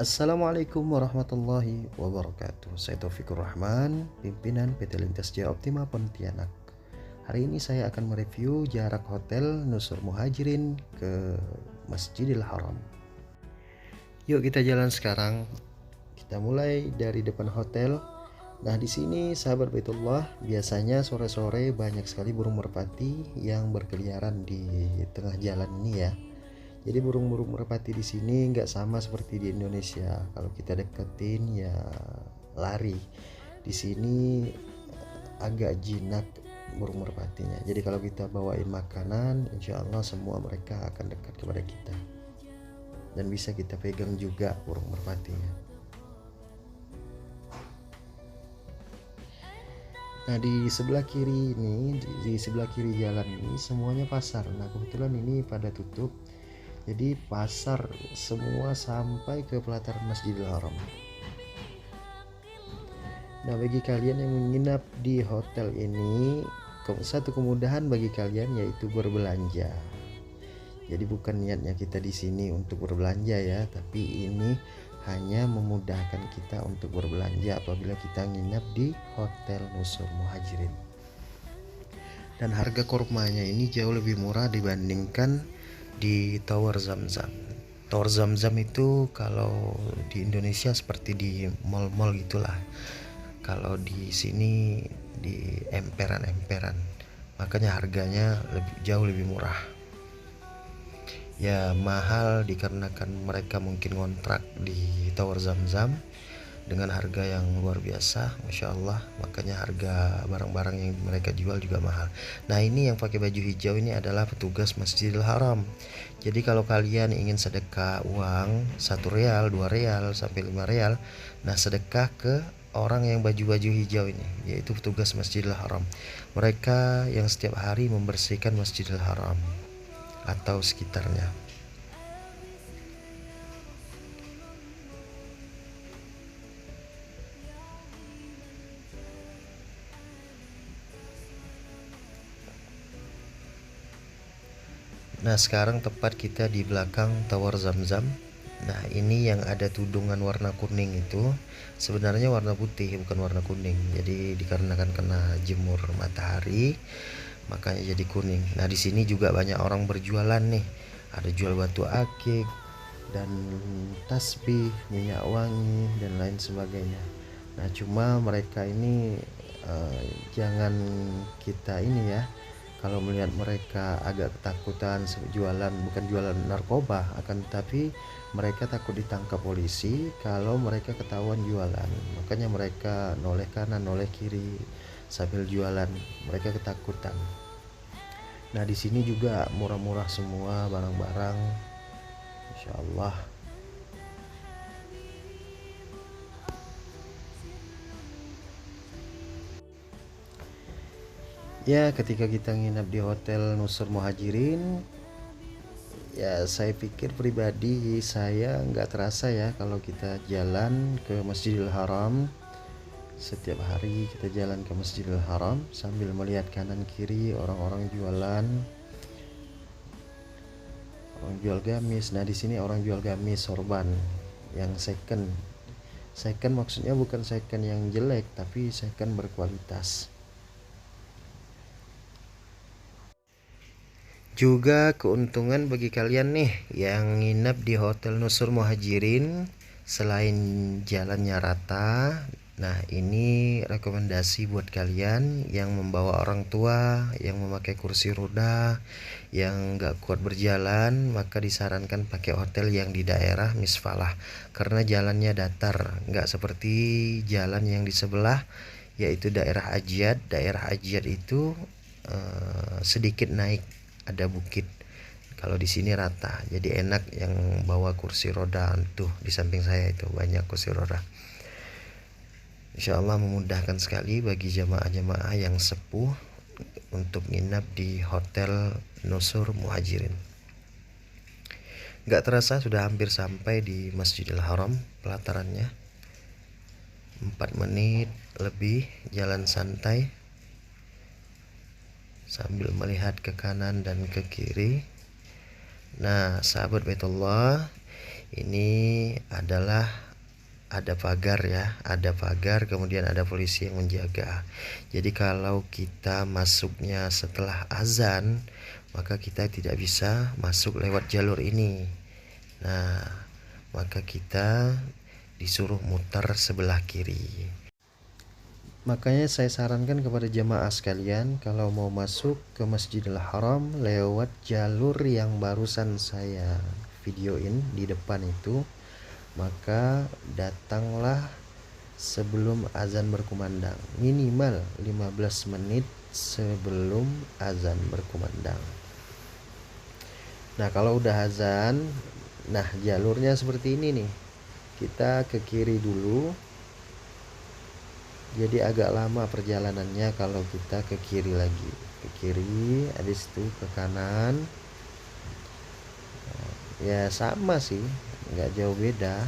Assalamualaikum warahmatullahi wabarakatuh. Saya Taufikur Rahman, pimpinan PT Lintas Jaya Optima Pontianak. Hari ini saya akan mereview jarak hotel Nusur Muhajirin ke Masjidil Haram. Yuk kita jalan sekarang. Kita mulai dari depan hotel. Nah, di sini sahabat Baitullah, biasanya sore-sore banyak sekali burung merpati yang berkeliaran di tengah jalan ini ya. Jadi burung-burung merpati di sini nggak sama seperti di Indonesia. Kalau kita deketin ya lari. Di sini agak jinak burung merpatinya. Jadi kalau kita bawain makanan, insya Allah semua mereka akan dekat kepada kita. Dan bisa kita pegang juga burung merpatinya. Nah, di sebelah kiri ini, di sebelah kiri jalan ini semuanya pasar. Nah, kebetulan ini pada tutup. Jadi pasar semua sampai ke pelataran Masjidil Haram. Nah, bagi kalian yang menginap di hotel ini, satu kemudahan bagi kalian yaitu berbelanja. Jadi bukan niatnya kita di sini untuk berbelanja ya, tapi ini hanya memudahkan kita untuk berbelanja apabila kita nginap di Hotel Nusur Muhajirin. Dan harga kurmanya ini jauh lebih murah dibandingkan di Tower Zamzam. Tower Zamzam itu kalau di Indonesia seperti di mall-mall gitulah. Kalau di sini di emperan-emperan. Makanya harganya jauh lebih murah. Ya mahal dikarenakan mereka mungkin ngontrak di Tower Zamzam dengan harga yang luar biasa, Masya Allah. Makanya harga barang-barang yang mereka jual juga mahal. Nah, ini yang pakai baju hijau ini adalah petugas Masjidil Haram. Jadi kalau kalian ingin sedekah uang 1 real, 2 real, sampai 5 real, nah sedekah ke orang yang baju-baju hijau ini, yaitu petugas Masjidil Haram. Mereka yang setiap hari membersihkan Masjidil Haram atau sekitarnya. Nah, sekarang tepat kita di belakang Tower Zamzam. Nah, ini yang ada tudungan warna kuning itu sebenarnya warna putih, bukan warna kuning. Jadi dikarenakan kena jemur matahari, makanya jadi kuning. Nah, di sini juga banyak orang berjualan nih. Ada jual batu akik dan tasbih, minyak wangi dan lain sebagainya. Nah, cuma mereka ini jangan kita ini ya, kalau melihat mereka agak ketakutan jualan, bukan jualan narkoba, akan tetapi mereka takut ditangkap polisi kalau mereka ketahuan jualan. Makanya mereka noleh kanan noleh kiri sambil jualan, mereka ketakutan. Nah, di sini juga murah-murah semua barang-barang, Insya Allah. Ya, ketika kita nginap di Hotel Nusur Muhajirin, ya saya pikir pribadi saya nggak terasa ya kalau kita jalan ke Masjidil Haram. Setiap hari kita jalan ke Masjidil Haram sambil melihat kanan kiri orang-orang jualan, orang jual gamis. Nah, di sini orang jual gamis sorban yang second. Second maksudnya bukan second yang jelek, tapi second berkualitas. Juga keuntungan bagi kalian nih yang nginap di Hotel Nusur Muhajirin, selain jalannya rata, nah ini rekomendasi buat kalian yang membawa orang tua, yang memakai kursi roda, yang gak kuat berjalan, maka disarankan pakai hotel yang di daerah Misfalah, karena jalannya datar, gak seperti jalan yang di sebelah, yaitu daerah Ajiat. Daerah Ajiat itu sedikit naik, ada bukit. Kalau di sini rata, jadi enak yang bawa kursi roda. Tuh di samping saya itu banyak kursi roda. Insya Allah memudahkan sekali bagi jamaah-jamaah yang sepuh untuk nginap di Hotel Nusur Muhajirin. Gak terasa sudah hampir sampai di Masjidil Haram pelatarannya. 4 menit lebih jalan santai sambil melihat ke kanan dan ke kiri. Nah, sahabat Baitullah, Ini adalah ada pagar ya, ada pagar, kemudian ada polisi yang menjaga. Jadi kalau kita masuknya setelah azan, maka kita tidak bisa masuk lewat jalur ini. Nah, maka kita disuruh muter sebelah kiri. Makanya saya sarankan kepada jemaah sekalian, kalau mau masuk ke Masjidil Haram lewat jalur yang barusan saya videoin di depan itu, maka datanglah sebelum azan berkumandang, minimal 15 menit sebelum azan berkumandang. Nah, kalau udah azan, nah jalurnya seperti ini nih. Kita ke kiri dulu. Jadi agak lama perjalanannya kalau kita ke kiri lagi. Ke kiri, habis itu ke kanan. Ya sama sih, nggak jauh beda.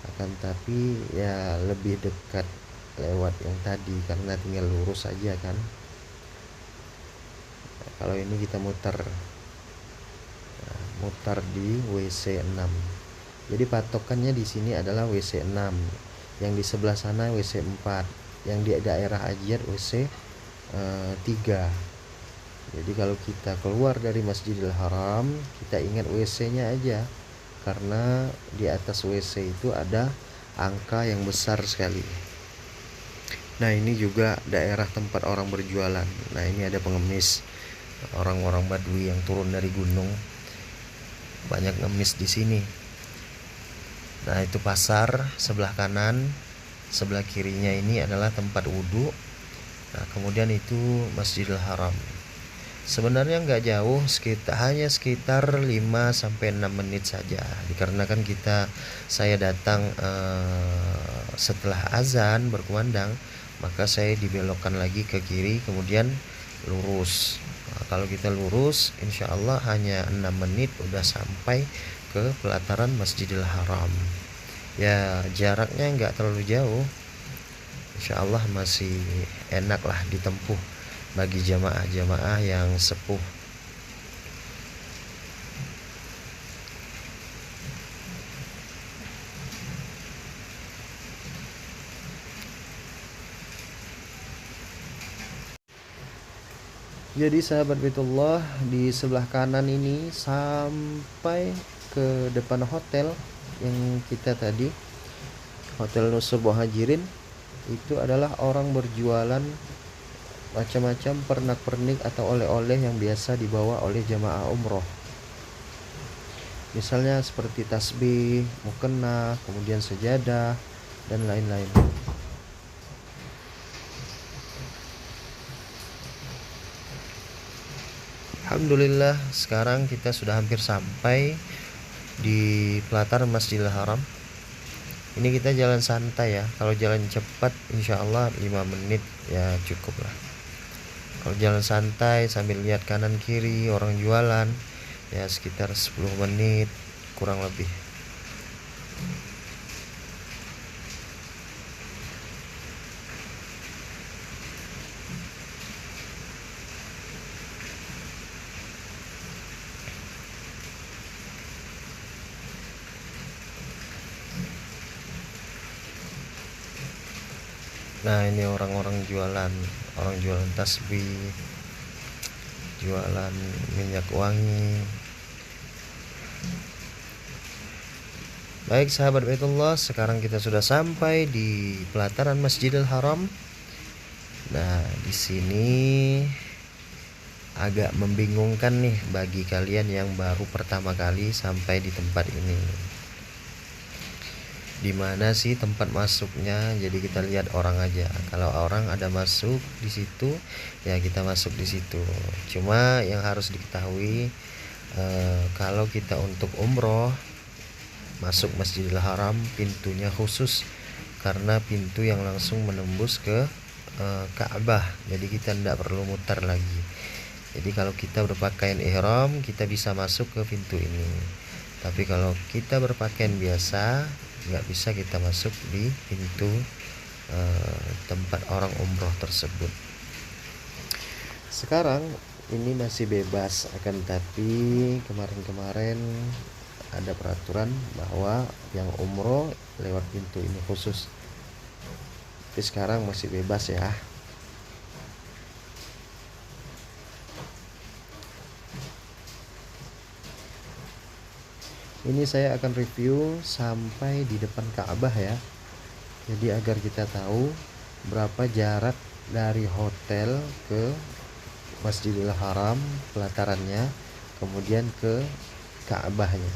Akan tapi ya lebih dekat lewat yang tadi karena tinggal lurus aja kan. Nah, kalau ini kita muter. Nah, muter di WC 6. Jadi patokannya di sini adalah WC 6. Yang di sebelah sana WC 4. Yang di daerah Ajiat WC 3. Jadi kalau kita keluar dari Masjidil Haram, kita ingat WC-nya aja. Karena di atas WC itu ada angka yang besar sekali. Nah, ini juga daerah tempat orang berjualan. Nah, ini ada pengemis, orang-orang Badui yang turun dari gunung. Banyak ngemis di sini. Nah, itu pasar sebelah kanan, sebelah kirinya ini adalah tempat wudhu. Nah, kemudian itu Masjidil Haram. Sebenarnya nggak jauh, hanya sekitar 5-6 menit saja. Dikarenakan saya datang setelah azan berkumandang, maka saya dibelokkan lagi ke kiri, kemudian lurus. Nah, kalau kita lurus, insya Allah hanya 6 menit udah sampai ke pelataran Masjidil Haram. Ya, jaraknya nggak terlalu jauh. Insya Allah masih enak lah ditempuh bagi jamaah-jamaah yang sepuh. Jadi sahabat Baitullah, di sebelah kanan ini sampai ke depan hotel yang kita tadi, Hotel Nusur Muhajirin, itu adalah orang berjualan macam-macam pernak-pernik atau oleh-oleh yang biasa dibawa oleh jamaah umroh. Misalnya seperti tasbih, mukena, kemudian sejadah, dan lain-lain. Alhamdulillah, sekarang kita sudah hampir sampai di pelataran Masjidil Haram. Ini kita jalan santai ya. Kalau jalan cepat insya Allah 5 menit ya cukup lah. Kalau jalan santai sambil lihat kanan kiri orang jualan, ya sekitar 10 menit kurang lebih. Nah, ini orang jualan tasbih, jualan minyak wangi. Baik sahabat Baitullah, sekarang kita sudah sampai di pelataran Masjidil Haram. Nah, di sini agak membingungkan nih bagi kalian yang baru pertama kali sampai di tempat ini. Di mana sih tempat masuknya? Jadi kita lihat orang aja. Kalau orang ada masuk di situ, ya kita masuk di situ. Cuma yang harus diketahui, kalau kita untuk umroh masuk Masjidil Haram, pintunya khusus karena pintu yang langsung menembus ke Ka'bah. Jadi kita tidak perlu muter lagi. Jadi kalau kita berpakaian ihram, kita bisa masuk ke pintu ini. Tapi kalau kita berpakaian biasa, nggak bisa kita masuk di pintu tempat orang umroh tersebut. Sekarang ini masih bebas, akan tapi kemarin-kemarin ada peraturan bahwa yang umroh lewat pintu ini khusus. Tapi sekarang masih bebas ya. Ini saya akan review sampai di depan Ka'bah ya. Jadi agar kita tahu berapa jarak dari hotel ke Masjidil Haram, pelatarannya, kemudian ke Ka'bahnya.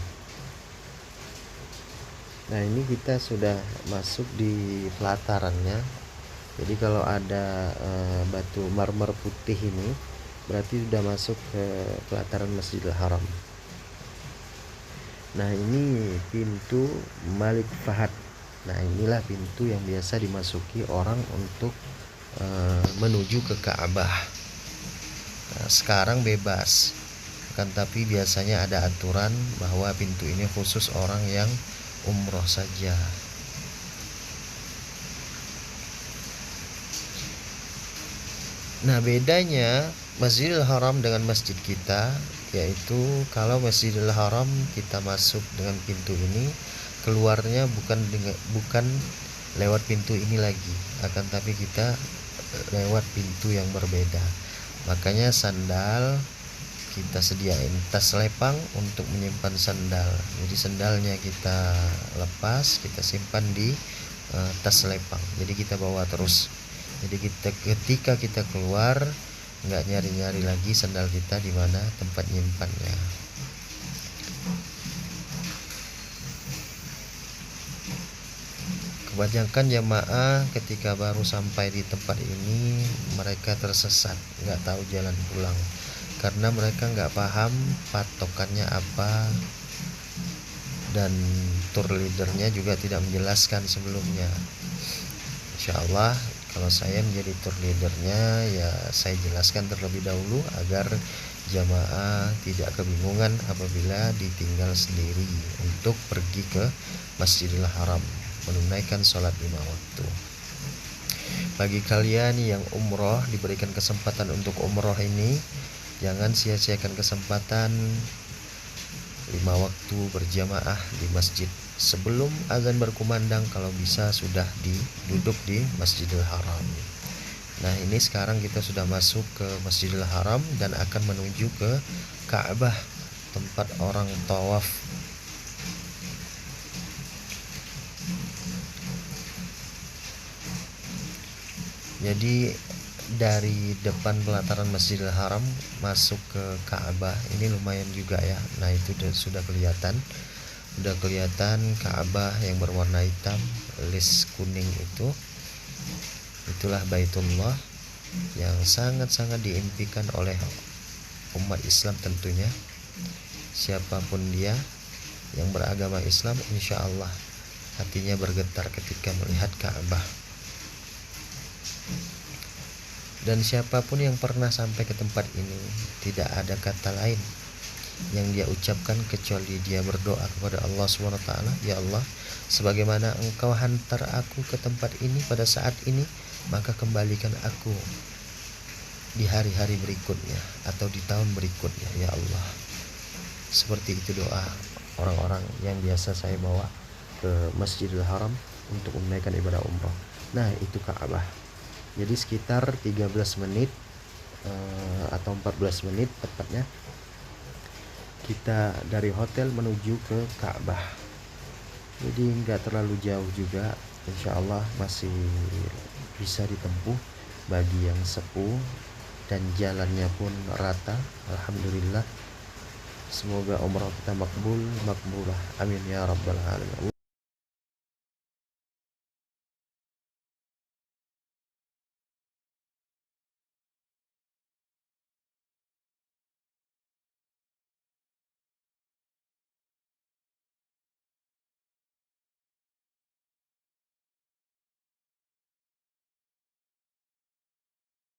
Nah, ini kita sudah masuk di pelatarannya. Jadi kalau ada batu marmer putih ini berarti sudah masuk ke pelataran Masjidil Haram. Nah, ini pintu Malik Fahad. Nah, inilah pintu yang biasa dimasuki orang untuk menuju ke Ka'bah. Nah, sekarang bebas, kan, tapi biasanya ada aturan bahwa pintu ini khusus orang yang umroh saja. Nah, bedanya Masjidil Haram dengan masjid kita, yaitu kalau Masjidil Haram kita masuk dengan pintu ini, keluarnya bukan lewat pintu ini lagi, akan tapi kita lewat pintu yang berbeda. Makanya sandal kita sediain tas lepang untuk menyimpan sandal. Jadi sandalnya kita lepas, kita simpan di tas lepang. Jadi kita bawa terus. Jadi ketika kita keluar nggak nyari-nyari lagi sandal kita di mana tempat nyimpannya. Kebanyakan jamaah ketika baru sampai di tempat ini mereka tersesat, nggak tahu jalan pulang karena mereka nggak paham patokannya apa, dan tour leadernya juga tidak menjelaskan sebelumnya. Insya Allah kalau saya menjadi tour leadernya, ya saya jelaskan terlebih dahulu agar jamaah tidak kebingungan apabila ditinggal sendiri untuk pergi ke Masjidil Haram menunaikan sholat 5 waktu. Bagi kalian yang umroh diberikan kesempatan untuk umroh ini, jangan sia-siakan kesempatan 5 waktu berjamaah di masjid. Sebelum azan berkumandang, kalau bisa sudah duduk di Masjidil Haram. Nah, ini sekarang kita sudah masuk ke Masjidil Haram dan akan menuju ke Ka'bah, tempat orang tawaf. Jadi dari depan pelataran Masjidil Haram masuk ke Ka'bah ini lumayan juga ya. Nah, itu sudah kelihatan Ka'bah yang berwarna hitam, list kuning itulah Baitullah yang sangat-sangat diimpikan oleh umat Islam tentunya. Siapapun dia yang beragama Islam, insya Allah hatinya bergetar ketika melihat Ka'bah. Dan siapapun yang pernah sampai ke tempat ini, tidak ada kata lain yang dia ucapkan kecuali dia berdoa kepada Allah SWT. Ya Allah, sebagaimana Engkau hantar aku ke tempat ini pada saat ini, maka kembalikan aku di hari-hari berikutnya atau di tahun berikutnya, ya Allah. Seperti itu doa orang-orang yang biasa saya bawa ke Masjidil Haram untuk menunaikan ibadah umrah. Nah, itu Ka'bah. Jadi sekitar 13 menit atau 14 menit tepatnya kita dari hotel menuju ke Ka'bah. Jadi nggak terlalu jauh juga, insya Allah masih bisa ditempuh bagi yang sepuh, dan jalannya pun rata. Alhamdulillah, semoga umrah kita makbulah. Amin ya rabbal alamin.